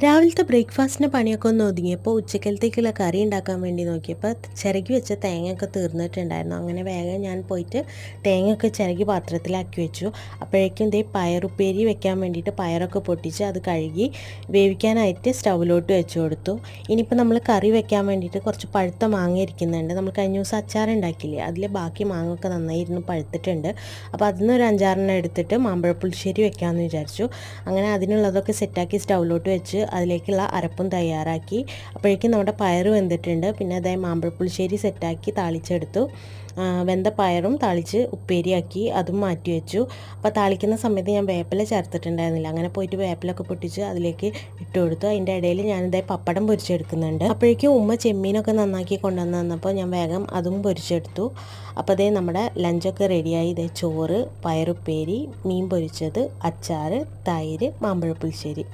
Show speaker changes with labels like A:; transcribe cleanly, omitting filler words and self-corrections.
A: രാവിലത്തെ ബ്രേക്ക്ഫാസ്റ്റിൻ്റെ പണിയൊക്കെ ഒന്ന് ഒതുങ്ങിയപ്പോൾ ഉച്ചക്കലത്തേക്കുള്ള കറി ഉണ്ടാക്കാൻ വേണ്ടി നോക്കിയപ്പോൾ ചിരകി വെച്ച തേങ്ങയൊക്കെ തീർന്നിട്ടുണ്ടായിരുന്നു. അങ്ങനെ വേഗം ഞാൻ പോയിട്ട് തേങ്ങയൊക്കെ ചിരകി പാത്രത്തിലാക്കി വെച്ചു. അപ്പോഴേക്കും ദേ പയറുപ്പേരി വെക്കാൻ വേണ്ടിയിട്ട് പയറൊക്കെ പൊട്ടിച്ച് അത് കഴുകി വേവിക്കാനായിട്ട് സ്റ്റൗവിലോട്ട് വെച്ച് കൊടുത്തു. ഇനിയിപ്പോൾ നമ്മൾ കറി വെക്കാൻ വേണ്ടിയിട്ട് കുറച്ച് പഴുത്ത മാങ്ങ ഇരിക്കുന്നുണ്ട്. നമ്മൾ കഴിഞ്ഞ ദിവസം അച്ചാർ ഉണ്ടാക്കില്ലേ, അതിൽ ബാക്കി മാങ്ങയൊക്കെ നന്നായിരുന്നു പഴുത്തിട്ടുണ്ട്. അപ്പോൾ അതിൽ നിന്ന് ഒരു 5-6 എടുത്തിട്ട് മാമ്പഴപ്പുളിശ്ശേരി വെക്കാമെന്ന് വിചാരിച്ചു. അങ്ങനെ അതിനുള്ളതൊക്കെ സെറ്റാക്കി സ്റ്റൗവിലോട്ട് വെച്ച് അതിലേക്കുള്ള അരപ്പും തയ്യാറാക്കി. അപ്പോഴേക്കും നമ്മുടെ പയർ വെന്തിട്ടുണ്ട്. പിന്നെ അതായത് മാമ്പഴപ്പുളിശ്ശേരി സെറ്റാക്കി താളിച്ചെടുത്തു. വെന്ത പയറും താളിച്ച് ഉപ്പേരിയാക്കി അതും മാറ്റി വെച്ചു. അപ്പോൾ താളിക്കുന്ന സമയത്ത് ഞാൻ വേപ്പില ചേർത്തിട്ടുണ്ടായിരുന്നില്ല. അങ്ങനെ പോയിട്ട് വേപ്പിലൊക്കെ പൊട്ടിച്ച് അതിലേക്ക് ഇട്ട് കൊടുത്തു. അതിൻ്റെ ഇടയിൽ ഞാനിതായി പപ്പടം പൊരിച്ചെടുക്കുന്നുണ്ട്. അപ്പോഴേക്കും ഉമ്മ ചെമ്മീനൊക്കെ നന്നാക്കി കൊണ്ടുവന്ന് തന്നപ്പോൾ ഞാൻ വേഗം അതും പൊരിച്ചെടുത്തു. അപ്പോൾ അതേ നമ്മുടെ ലഞ്ചൊക്കെ റെഡിയായി. ഇതേ ചോറ്, പയറുപ്പേരി, മീൻ പൊരിച്ചത്, അച്ചാർ, തൈര്, മാമ്പഴപ്പുളിശ്ശേരി.